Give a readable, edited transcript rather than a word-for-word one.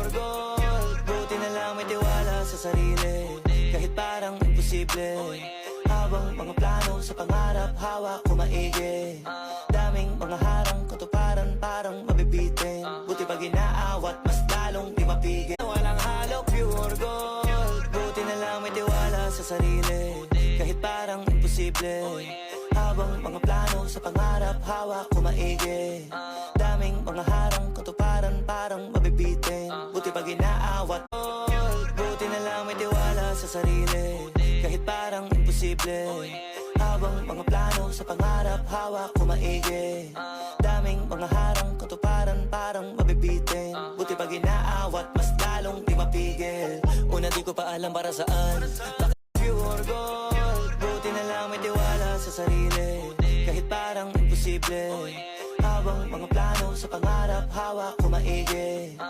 pure gold. Buti na lang may tiwala sa sarili, kahit parang imposible. Habang mga plano sa pangarap, hawak ko maigi. Daming mga harang, katuparan parang mabibitin. Buti pag inaawat, mas lalong di mapigil. Walang halo, pure gold. Buti na lang may tiwala sa sarili, kahit parang imposible. Habang mga plano sa pangarap, hawak ko maigi. Daming mga harang, katuparan parang mabibitin. Buti pag inaawat, buti na lang may tiwala sa sarili, kahit parang imposible. Habang mga plano sa pangarap, hawak ko maigi. Daming mga harang, katuparan parang mabibitin. Buti pag inaawat, mas lalong di mapigil. Una di ko pa alam para saan, bakit pure gold. Buti na lang may tiwala sa sarili, kahit parang imposible. Habang mga plano sa pangarap, hawak ko maigi.